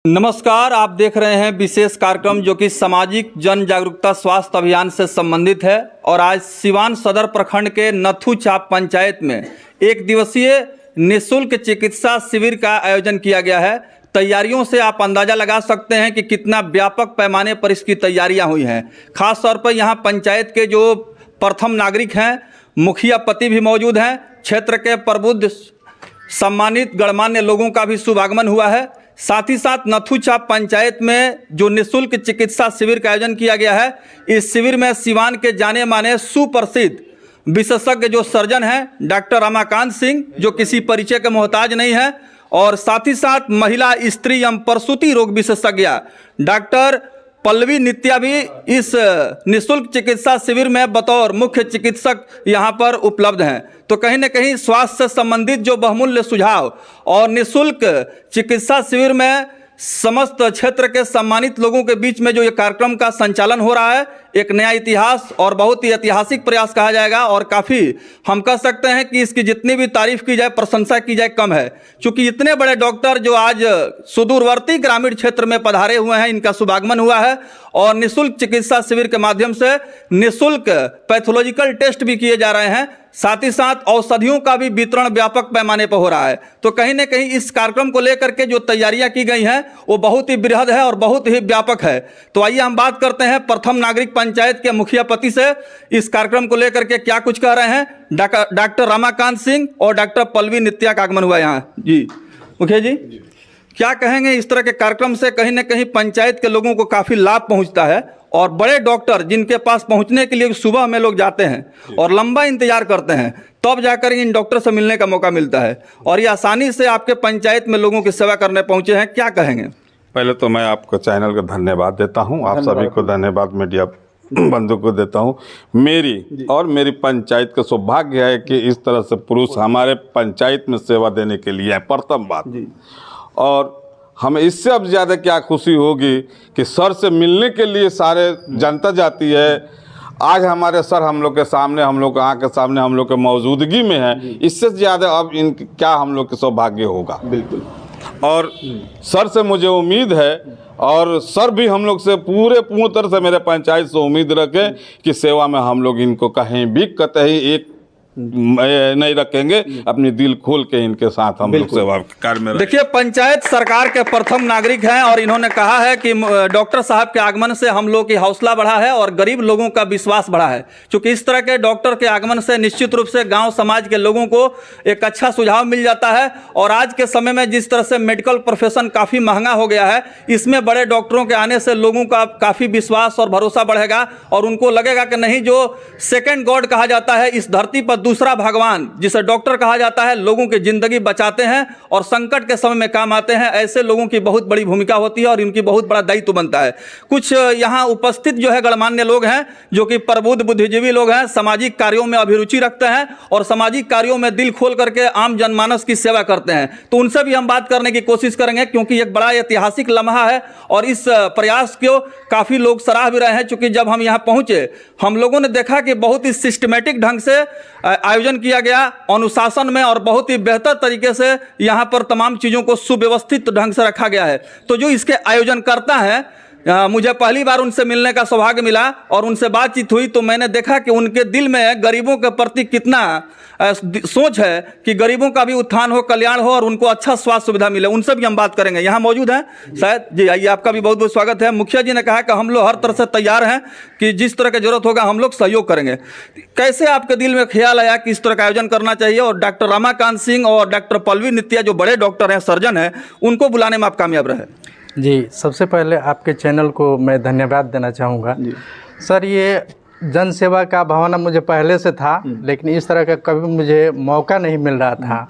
नमस्कार, आप देख रहे हैं विशेष कार्यक्रम जो कि सामाजिक जन जागरूकता स्वास्थ्य अभियान से संबंधित है। और आज सिवान सदर प्रखंड के नथू चाप पंचायत में एक दिवसीय निःशुल्क चिकित्सा शिविर का आयोजन किया गया है। तैयारियों से आप अंदाज़ा लगा सकते हैं कि कितना व्यापक पैमाने पर इसकी तैयारियां हुई हैं। खास तौर पर यहां पंचायत के जो प्रथम नागरिक हैं, मुखिया पति भी मौजूद हैं। क्षेत्र के प्रबुद्ध सम्मानित गणमान्य लोगों का भी शुभागमन हुआ है। साथ ही साथ नथू चाप पंचायत में जो निःशुल्क चिकित्सा शिविर का आयोजन किया गया है, इस शिविर में सिवान के जाने माने सुप्रसिद्ध विशेषज्ञ जो सर्जन हैं डॉक्टर रमाकांत सिंह, जो किसी परिचय के मोहताज नहीं है, और साथ ही साथ महिला, स्त्री एवं प्रसूति रोग विशेषज्ञ डॉक्टर पल्लवी नित्या भी इस निःशुल्क चिकित्सा शिविर में बतौर मुख्य चिकित्सक यहाँ पर उपलब्ध हैं। तो कहीं न कहीं स्वास्थ्य से संबंधित जो बहुमूल्य सुझाव और निःशुल्क चिकित्सा शिविर में समस्त क्षेत्र के सम्मानित लोगों के बीच में जो ये कार्यक्रम का संचालन हो रहा है, एक नया इतिहास और बहुत ही ऐतिहासिक प्रयास कहा जाएगा। और काफ़ी हम कह सकते हैं कि इसकी जितनी भी तारीफ की जाए, प्रशंसा की जाए, कम है। क्योंकि इतने बड़े डॉक्टर जो आज सुदूरवर्ती ग्रामीण क्षेत्र में पधारे हुए हैं, इनका शुभागमन हुआ है और निःशुल्क चिकित्सा शिविर के माध्यम से निःशुल्क पैथोलॉजिकल टेस्ट भी किए जा रहे हैं। साथ ही साथ औषधियों का भी वितरण व्यापक पैमाने पर हो रहा है। तो कहीं न कहीं इस कार्यक्रम को लेकर के जो तैयारियां की गई हैं वो बहुत ही बृहद है और बहुत ही व्यापक है। तो आइए हम बात करते हैं प्रथम नागरिक पंचायत के मुखिया पति से, इस कार्यक्रम को लेकर के क्या कुछ कह रहे हैं। डॉक्टर रमाकांत सिंह और डॉक्टर पल्लवी नित्या का आगमन हुआ यहाँ। जी मुखिया जी, क्या कहेंगे इस तरह के कार्यक्रम से? कहीं न कहीं पंचायत के लोगों को काफ़ी लाभ पहुंचता है और बड़े डॉक्टर जिनके पास पहुंचने के लिए सुबह में लोग जाते हैं और लंबा इंतजार करते हैं, तब जाकर इन डॉक्टर से मिलने का मौका मिलता है, और ये आसानी से आपके पंचायत में लोगों की सेवा करने पहुंचे हैं। क्या कहेंगे? पहले तो मैं आपको चैनल का धन्यवाद देता हूं, आप सभी को धन्यवाद, मीडिया बंधु को देता हूं। मेरी और मेरी पंचायत का सौभाग्य है कि इस तरह से पुरुष हमारे पंचायत में सेवा देने के लिए है, प्रथम बात। और हमें इससे अब ज़्यादा क्या खुशी होगी कि सर से मिलने के लिए सारे जनता जाती है। आज हमारे सर हम लोग के सामने, हम लोग आँख के सामने, हम लोग के मौजूदगी में है। इससे ज़्यादा अब इन क्या हम लोग के सौभाग्य होगा। बिल्कुल। और सर से मुझे उम्मीद है, और सर भी हम लोग से पूर्ण तरह से मेरे पंचायत से उम्मीद रखें कि सेवा में हम लोग इनको कहीं भी कतई एक नहीं रखेंगे, अपनी दिल खोल के इनके साथ हम लोग सेवा कार्य में। देखिए, पंचायत सरकार के प्रथम नागरिक हैं और इन्होंने कहा है कि डॉक्टर साहब के आगमन से हम लोग की हौसला बढ़ा है और गरीब लोगों का विश्वास बढ़ा है। क्योंकि इस तरह के डॉक्टर के आगमन से निश्चित रूप से गांव समाज के लोगों को एक अच्छा सुझाव मिल जाता है। और आज के समय में जिस तरह से मेडिकल प्रोफेशन काफ़ी महंगा हो गया है, इसमें बड़े डॉक्टरों के आने से लोगों का काफ़ी विश्वास और भरोसा बढ़ेगा और उनको लगेगा कि नहीं, जो सेकेंड गॉड कहा जाता है इस धरती पर, दूसरा भगवान जिसे डॉक्टर कहा जाता है, लोगों की जिंदगी बचाते हैं और संकट के समय में काम आते हैं। ऐसे लोगों की बहुत बड़ी भूमिका होती है और इनकी बहुत बड़ा दायित्व बनता है। कुछ यहाँ उपस्थित जो है गणमान्य लोग हैं जो कि प्रबुद्ध बुद्धिजीवी लोग हैं, सामाजिक कार्यों में अभिरुचि रखते हैं और सामाजिक कार्यों में दिल खोल करके आम जनमानस की सेवा करते हैं। तो उनसे भी हम बात करने की कोशिश करेंगे, क्योंकि एक बड़ा ऐतिहासिक लम्हा है और इस प्रयास को काफ़ी लोग सराह भी रहे हैं। चूँकि जब हम यहाँ पहुँचे, हम लोगों ने देखा कि बहुत ही सिस्टमेटिक ढंग से आयोजन किया गया, अनुशासन में, और बहुत ही बेहतर तरीके से यहाँ पर तमाम चीज़ों को सुव्यवस्थित ढंग से रखा गया है। तो जो इसके आयोजन करता है, मुझे पहली बार उनसे मिलने का सौभाग्य मिला और उनसे बातचीत हुई तो मैंने देखा कि उनके दिल में गरीबों के प्रति कितना सोच है कि गरीबों का भी उत्थान हो, कल्याण हो और उनको अच्छा स्वास्थ्य सुविधा मिले। उनसे भी हम बात करेंगे। यहाँ मौजूद हैं शायद जी, आइए, आपका भी बहुत बहुत स्वागत है। मुखिया जी ने कहा कि हम लोग हर तरह से तैयार हैं कि जिस तरह की जरूरत होगा हम लोग सहयोग करेंगे। कैसे आपके दिल में ख्याल आया कि इस तरह का आयोजन करना चाहिए और डॉक्टर रमाकांत सिंह और डॉक्टर पल्लवी नित्या जो बड़े डॉक्टर हैं, सर्जन हैं, उनको बुलाने में आप कामयाब रहे? जी, सबसे पहले आपके चैनल को मैं धन्यवाद देना चाहूँगा। सर, ये जन सेवा का भावना मुझे पहले से था, लेकिन इस तरह का कभी मुझे मौका नहीं मिल रहा था।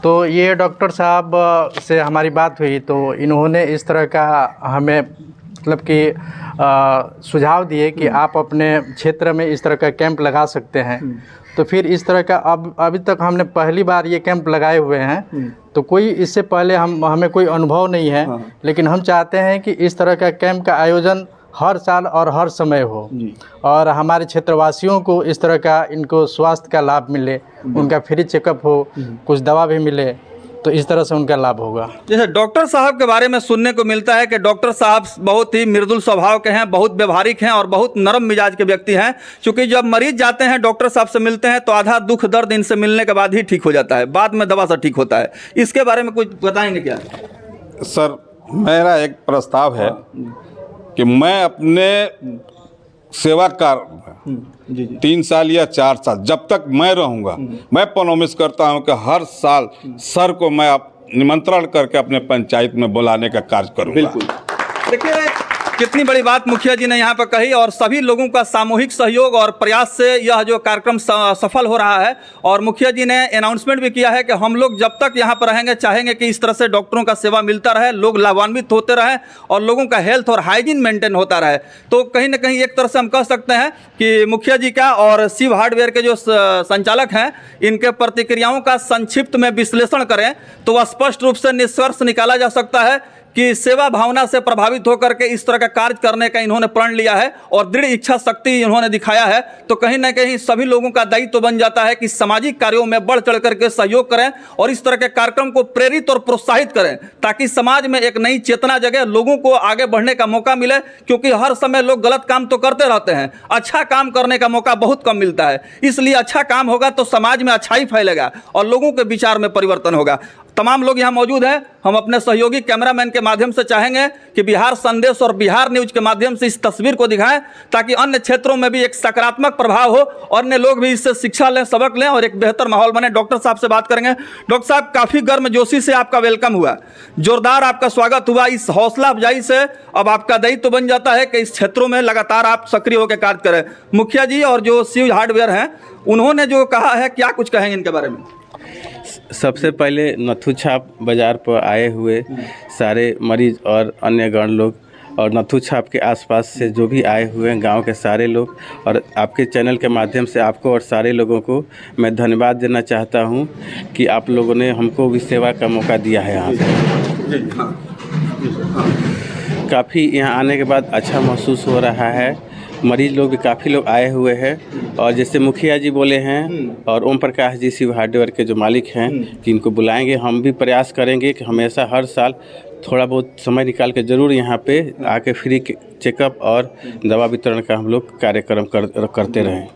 तो ये डॉक्टर साहब से हमारी बात हुई तो इन्होंने इस तरह का हमें मतलब कि सुझाव दिए कि आप अपने क्षेत्र में इस तरह का कैंप लगा सकते हैं। तो फिर इस तरह का अभी तक हमने पहली बार ये कैंप लगाए हुए हैं, तो कोई इससे पहले हमें कोई अनुभव नहीं है। लेकिन हम चाहते हैं कि इस तरह का कैंप का आयोजन हर साल और हर समय हो और हमारे क्षेत्रवासियों को इस तरह का इनको स्वास्थ्य का लाभ मिले, उनका फ्री चेकअप हो, कुछ दवा भी मिले। तो इस तरह से उनका लाभ होगा। जैसे डॉक्टर साहब के बारे में सुनने को मिलता है कि डॉक्टर साहब बहुत ही मृदुल स्वभाव के हैं, बहुत व्यवहारिक हैं और बहुत नरम मिजाज के व्यक्ति हैं। क्योंकि जब मरीज जाते हैं डॉक्टर साहब से मिलते हैं तो आधा दुख दर्द इनसे मिलने के बाद ही ठीक हो जाता है, बाद में दवा से ठीक होता है। इसके बारे में कुछ बताएंगे क्या? सर, मेरा एक प्रस्ताव है कि मैं अपने सेवा कार्य 3 साल या 4 साल जब तक मैं रहूंगा, मैं प्रॉमिस करता हूं कि हर साल सर को मैं निमंत्रण करके अपने पंचायत में बुलाने का कार्य करूंगा। बिल्कुल। देखिए कितनी बड़ी बात मुखिया जी ने यहाँ पर कही और सभी लोगों का सामूहिक सहयोग और प्रयास से यह जो कार्यक्रम सफल हो रहा है। और मुखिया जी ने अनाउंसमेंट भी किया है कि हम लोग जब तक यहाँ पर रहेंगे चाहेंगे कि इस तरह से डॉक्टरों का सेवा मिलता रहे, लोग लाभान्वित होते रहें और लोगों का हेल्थ और हाइजीन मेंटेन होता रहे। तो कहीं ना कहीं एक तरह से हम कह सकते हैं कि मुखिया जी का और शिव हार्डवेयर के जो संचालक हैं इनके प्रतिक्रियाओं का संक्षिप्त में विश्लेषण करें तो स्पष्ट रूप से निष्कर्ष निकाला जा सकता है कि सेवा भावना से प्रभावित होकर के इस तरह का कार्य करने का इन्होंने प्रण लिया है और दृढ़ इच्छा शक्ति इन्होंने दिखाया है। तो कहीं ना कहीं सभी लोगों का दायित्व तो बन जाता है कि सामाजिक कार्यों में बढ़ चढ़ करके सहयोग करें और इस तरह के कार्यक्रम को प्रेरित और प्रोत्साहित करें ताकि समाज में एक नई चेतना जगे, लोगों को आगे बढ़ने का मौका मिले। क्योंकि हर समय लोग गलत काम तो करते रहते हैं, अच्छा काम करने का मौका बहुत कम मिलता है। इसलिए अच्छा काम होगा तो समाज में अच्छाई फैलेगा और लोगों के विचार में परिवर्तन होगा। तमाम लोग यहाँ मौजूद हैं। हम अपने सहयोगी कैमरामैन के माध्यम से चाहेंगे कि बिहार संदेश और बिहार न्यूज के माध्यम से इस तस्वीर को दिखाएं ताकि अन्य क्षेत्रों में भी एक सकारात्मक प्रभाव हो, अन्य लोग भी इससे शिक्षा लें, सबक लें और एक बेहतर माहौल बने। डॉक्टर साहब से बात करेंगे। डॉक्टर साहब, काफ़ी गर्मजोशी से आपका वेलकम हुआ, जोरदार आपका स्वागत हुआ। इस हौसला अफजाई से अब आपका दायित्व तो बन जाता है कि इस क्षेत्रों में लगातार आप सक्रिय होकर कार्य करें। मुखिया जी और जो शिव हार्डवेयर हैं उन्होंने जो कहा है, क्या कुछ कहेंगे इनके बारे में? सबसे पहले नथू छाप बाज़ार पर आए हुए सारे मरीज और अन्य गण लोग और नथू छाप के आसपास से जो भी आए हुए हैं गांव के सारे लोग और आपके चैनल के माध्यम से आपको और सारे लोगों को मैं धन्यवाद देना चाहता हूं कि आप लोगों ने हमको भी सेवा का मौका दिया है। यहाँ पे काफ़ी यहाँ आने के बाद अच्छा महसूस हो रहा है। मरीज लोग भी काफ़ी लोग आए हुए हैं और जैसे मुखिया जी बोले हैं और ओम प्रकाश जी शिव हार्डवेयर के जो मालिक हैं कि इनको बुलाएंगे, हम भी प्रयास करेंगे कि हमेशा हर साल थोड़ा बहुत समय निकाल के ज़रूर यहाँ पे आके फ्री चेकअप और दवा वितरण का हम लोग कार्यक्रम करते रहें।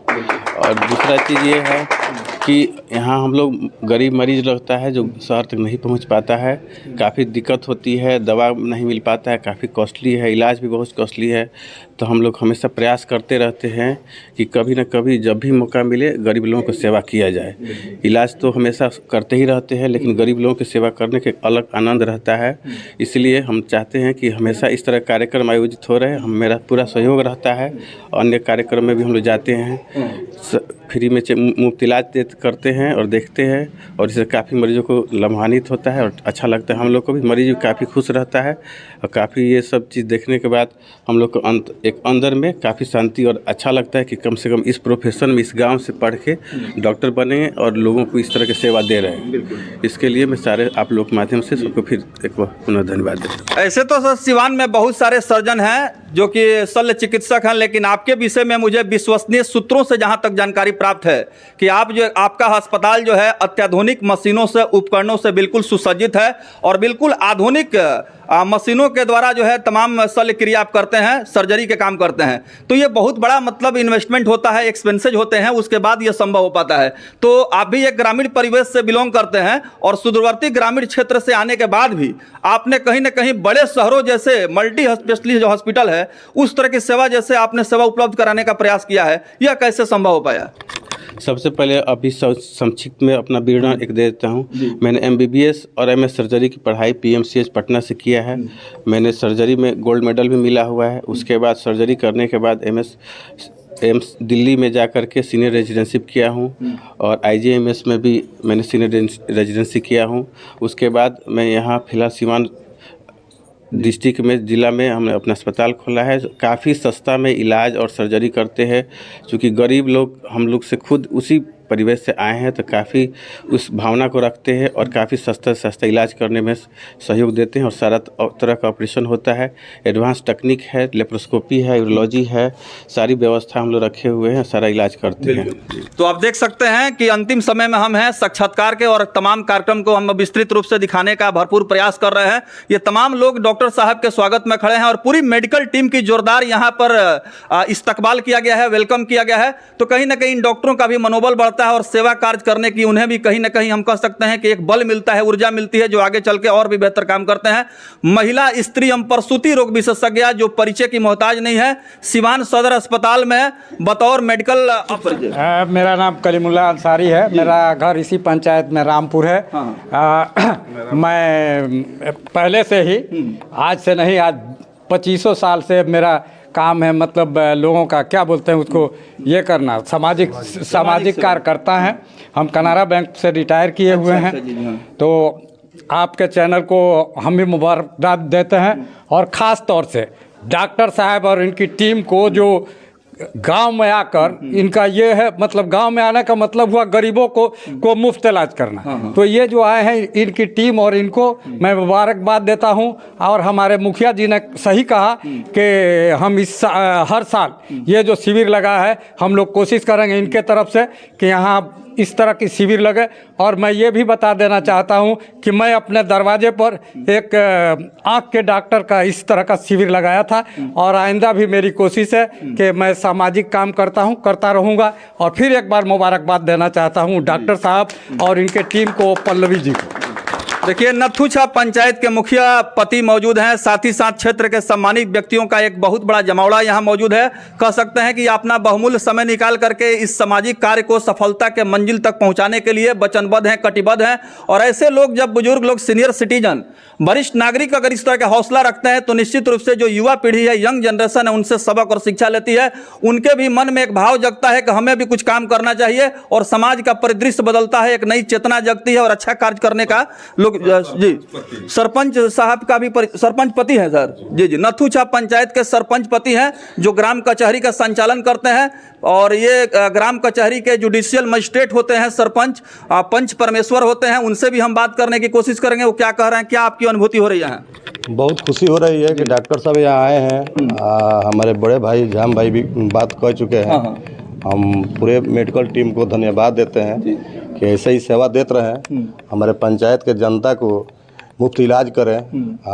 और दूसरा चीज़ ये है कि यहाँ हम लोग गरीब मरीज लगता है जो शहर तक नहीं पहुँच पाता है, काफ़ी दिक्कत होती है, दवा नहीं मिल पाता है, काफ़ी कॉस्टली है, इलाज भी बहुत कॉस्टली है। तो हम लोग हमेशा प्रयास करते रहते हैं कि कभी न कभी जब भी मौका मिले गरीब लोगों को सेवा किया जाए। इलाज तो हमेशा करते ही रहते हैं लेकिन गरीब लोगों की सेवा करने के अलग आनंद रहता है। इसलिए हम चाहते हैं कि हमेशा इस तरह कार्यक्रम आयोजित हो रहे। मेरा पूरा सहयोग रहता है। अन्य कार्यक्रम में भी हम लोग जाते हैं, फ्री में मुफ्त इलाज करते हैं और देखते हैं और इससे काफ़ी मरीजों को लाभान्वित होता है और अच्छा लगता है। हम लोग को भी मरीज काफ़ी खुश रहता है और काफ़ी ये सब चीज़ देखने के बाद हम लोग को एक अंदर में काफ़ी शांति और अच्छा लगता है कि कम से कम इस प्रोफेशन में इस गांव से पढ़ के डॉक्टर बने और लोगों को इस तरह की सेवा दे रहे हैं। इसके लिए मैं सारे आप लोग के माध्यम से सबको फिर एक बार पुनः धन्यवाद देता हूँ। ऐसे तो सर सिवान में बहुत सारे सर्जन हैं जो कि शल्य चिकित्सक हैं, लेकिन आपके विषय में मुझे विश्वसनीय सूत्रों से जहां तक जानकारी प्राप्त है कि आपका अस्पताल जो है अत्याधुनिक मशीनों से, उपकरणों से बिल्कुल सुसज्जित है और बिल्कुल आधुनिक मशीनों के द्वारा जो है तमाम शल्य क्रिया आप करते हैं, सर्जरी के काम करते हैं। तो ये बहुत बड़ा मतलब इन्वेस्टमेंट होता है, एक्सपेंसेज होते हैं, उसके बाद ये संभव हो पाता है। तो आप भी एक ग्रामीण परिवेश से बिलोंग करते हैं और सुदूरवर्ती ग्रामीण क्षेत्र से आने के बाद भी आपने कहीं ना कहीं बड़े शहरों जैसे मल्टी स्पेशलिस्ट जो हॉस्पिटल है उस तरह की सेवा जैसे आपने सेवा उपलब्ध कराने का प्रयास किया है, यह कैसे संभव हो पाया? सबसे पहले अभी संक्षिप्त में अपना विवरण एक दे देता हूँ। मैंने MBBS और MS सर्जरी की पढ़ाई PMCH पटना से किया है। मैंने सर्जरी में गोल्ड मेडल भी मिला हुआ है। उसके बाद सर्जरी करने के बाद एम्स दिल्ली में जाकर के सीनियर रेजिडेंसी किया हूँ और IJMS में भी मैंने सीनियर रेजिडेंसी किया हूँ। उसके बाद मैं यहाँ फिलहाल सीवान डिस्ट्रिक्ट में ज़िला में हमने अपना अस्पताल खोला है। काफ़ी सस्ता में इलाज और सर्जरी करते हैं, क्योंकि गरीब लोग हम लोग से खुद उसी परिवेश से आए हैं तो काफ़ी उस भावना को रखते हैं और काफ़ी सस्ता इलाज करने में सहयोग देते हैं और सारा तरह का ऑपरेशन होता है। एडवांस तकनीक है, लेप्रोस्कोपी है, यूरोलॉजी है, सारी व्यवस्था हम लोग रखे हुए हैं, सारा इलाज करते हैं। तो आप देख सकते हैं कि अंतिम समय में हम हैं, साक्षात्कार के और तमाम कार्यक्रम को हम विस्तृत रूप से दिखाने का भरपूर प्रयास कर रहे हैं। ये तमाम लोग डॉक्टर साहब के स्वागत में खड़े हैं और पूरी मेडिकल टीम की जोरदार यहाँ पर इस्तकबाल किया गया है, वेलकम किया गया है। तो कहीं ना कहीं इन डॉक्टरों का भी मनोबल बढ़ता है और सेवा कार्य करने की उन्हें भी कहीं ना कहीं हम कह सकते हैं कि एक बल मिलता है, ऊर्जा मिलती है, जो आगे चल के और भी बेहतर काम करते हैं। महिला, स्त्री एवं प्रसूति रोग विशेषज्ञ जो परिचय की मोहताज नहीं है, सिवान सदर अस्पताल में बतौर मेडिकल ऑपरेटर। मेरा नाम कलीमुल्ला अंसारी है। मेरा घर इसी पंचायत में रामपुर है। मैं पहले से ही, आज से नहीं, आज 25 साल से मेरा काम है, मतलब लोगों का क्या बोलते हैं उसको, ये करना, सामाजिक कार्य करता है। हम कनारा बैंक से रिटायर किए हुए हैं। तो आपके चैनल को हम भी मुबारकबाद देते हैं और ख़ास तौर से डॉक्टर साहब और इनकी टीम को, जो गांव में आकर इनका ये है, मतलब गांव में आने का मतलब हुआ गरीबों को मुफ्त इलाज करना। तो ये जो आए हैं, इनकी टीम और इनको मैं मुबारकबाद देता हूं। और हमारे मुखिया जी ने सही कहा कि हम हर साल ये जो शिविर लगा है, हम लोग कोशिश करेंगे इनके तरफ से कि यहाँ इस तरह की शिविर लगे। और मैं ये भी बता देना चाहता हूं कि मैं अपने दरवाजे पर एक आँख के डॉक्टर का इस तरह का शिविर लगाया था और आइंदा भी मेरी कोशिश है कि मैं सामाजिक काम करता रहूँगा। और फिर एक बार मुबारकबाद देना चाहता हूँ डॉक्टर साहब और इनके टीम को, पल्लवी जी को। देखिए, नथुछाप पंचायत के मुखिया पति मौजूद हैं, साथ ही साथ क्षेत्र के सम्मानित व्यक्तियों का एक बहुत बड़ा जमावड़ा यहाँ मौजूद है। कह सकते हैं कि अपना बहुमूल्य समय निकाल करके इस सामाजिक कार्य को सफलता के मंजिल तक पहुँचाने के लिए वचनबद्ध हैं, कटिबद्ध हैं। और ऐसे लोग, जब बुजुर्ग लोग, सीनियर सिटीजन, वरिष्ठ नागरिक अगर इस तरह का हौसला रखते हैं तो निश्चित रूप से जो युवा पीढ़ी है, यंग जनरेशन है, उनसे सबक और शिक्षा लेती है। उनके भी मन में एक भाव जगता है कि हमें भी कुछ काम करना चाहिए और समाज का परिदृश्य बदलता है, एक नई चेतना जगती है और अच्छा कार्य करने का लोग। जी, सरपंच साहब का भी सरपंच पति है सर। जी, नथुछाप पंचायत के सरपंच पति हैं, जो ग्राम कचहरी का संचालन करते हैं। और ये ग्राम कचहरी के जुडिशियल मजिस्ट्रेट होते हैं, सरपंच पंच परमेश्वर होते हैं। उनसे भी हम बात करने की कोशिश करेंगे, वो क्या कह रहे हैं, क्या आपकी अनुभूति हो रही है? बहुत खुशी हो रही है कि डॉक्टर साहब यहाँ आए हैं। हमारे बड़े भाई जाम भाई भी बात कह चुके हैं। हम पूरे मेडिकल टीम को धन्यवाद देते हैं कि ऐसे ही सेवा देते रहें, हमारे पंचायत के जनता को मुफ्त इलाज करें।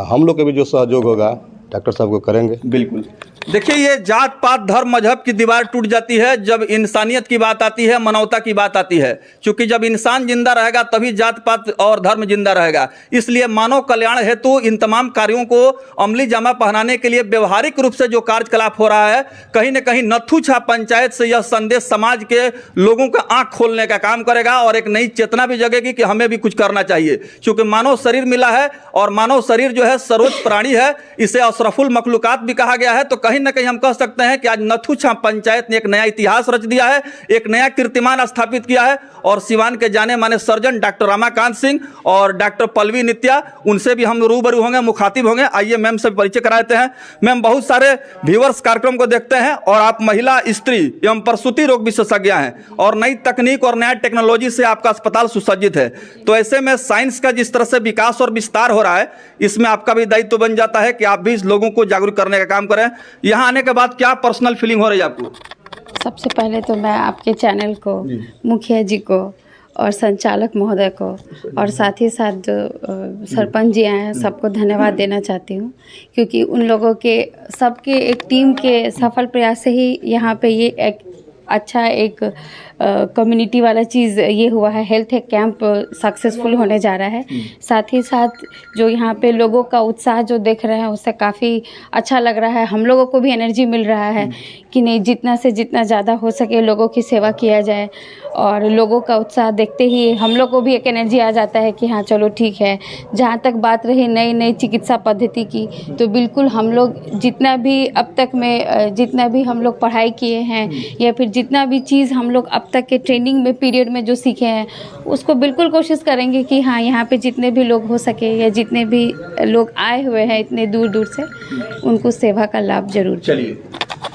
हम लोग के भी जो सहयोग होगा डॉक्टर साहब को करेंगे। बिल्कुल। देखिए, ये जात पात धर्म मजहब की दीवार टूट जाती है जब इंसानियत की बात आती है, मानवता की बात आती है। क्योंकि जब इंसान जिंदा रहेगा तभी जात पात और धर्म जिंदा रहेगा। इसलिए मानव कल्याण हेतु इन तमाम कार्यों को अमली जामा पहनाने के लिए व्यवहारिक रूप से जो कार्यकलाप हो रहा है, कहीं न कहीं नथुछाप पंचायत से यह संदेश समाज के लोगों का आंख खोलने का काम करेगा और एक नई चेतना भी जगेगी कि हमें भी कुछ करना चाहिए। क्योंकि मानव शरीर मिला है और मानव शरीर जो है सर्वोच्च प्राणी है, इसे अशरफुल मखलूकात भी कहा गया है। तो कहीं न कहीं हम कह सकते हैं कि आज नथुछाप पंचायत ने एक नया इतिहास रच दिया है, एक नया कीर्तिमान स्थापित किया है। और सिवान के जाने माने सर्जन डॉक्टर रमाकांत सिंह और डॉक्टर पल्लवी नित्या, उनसे भी हम रूबरू होंगे, मुखातिब होंगे। आइए मैम से परिचय कराते हैं। मैम, बहुत सारे व्यूअर्स कार्यक्रम को देखते हैं और आप महिला, स्त्री एवं प्रसूति रोग विशेषज्ञ हैं और नई तकनीक और नया टेक्नोलॉजी से आपका अस्पताल सुसज्जित है। तो ऐसे में साइंस का जिस तरह से विकास और विस्तार हो रहा है, इसमें आपका भी दायित्व बन जाता है कि आप भी इस लोगों को जागरूक करने का काम करें। यहाँ आने के बाद क्या पर्सनल फीलिंग हो रही है आपको? सबसे पहले तो मैं आपके चैनल को, मुखिया जी को और संचालक महोदय को और साथ ही साथ जो सरपंच जी आए हैं, सबको धन्यवाद देना चाहती हूँ। क्योंकि उन लोगों के सबके एक टीम के सफल प्रयास से ही यहाँ पे ये एक अच्छा एक कम्युनिटी वाला चीज़ ये हुआ है। हेल्थ कैंप सक्सेसफुल होने जा रहा है। साथ ही साथ जो यहाँ पे लोगों का उत्साह जो देख रहे हैं, उससे काफ़ी अच्छा लग रहा है। हम लोगों को भी एनर्जी मिल रहा है कि नहीं, जितना से जितना ज़्यादा हो सके लोगों की सेवा किया जाए। और लोगों का उत्साह देखते ही हम लोग को भी एक एनर्जी आ जाता है कि हाँ चलो ठीक है। जहाँ तक बात रही नई नई चिकित्सा पद्धति की, तो बिल्कुल हम लोग जितना भी अब तक में जितना भी हम लोग पढ़ाई किए हैं या फिर जितना भी चीज़ हम लोग अब तक के ट्रेनिंग में पीरियड में जो सीखे हैं, उसको बिल्कुल कोशिश करेंगे कि हाँ यहाँ पे जितने भी लोग हो सके या जितने भी लोग आए हुए हैं इतने दूर दूर से, उनको सेवा का लाभ जरूर। चलिए।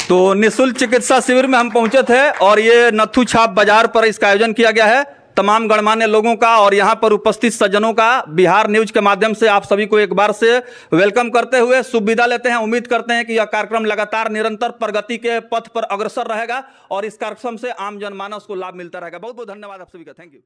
तो निःशुल्क चिकित्सा शिविर में हम पहुंचे थे और ये नथू छाप बाजार पर इसका आयोजन किया गया है। तमाम गणमान्य लोगों का और यहाँ पर उपस्थित सज्जनों का बिहार न्यूज के माध्यम से आप सभी को एक बार से वेलकम करते हुए शुभ विदा लेते हैं। उम्मीद करते हैं कि यह कार्यक्रम लगातार निरंतर प्रगति के पथ पर अग्रसर रहेगा और इस कार्यक्रम से आम जनमानस को लाभ मिलता रहेगा। बहुत बहुत धन्यवाद आप सभी का। Thank you.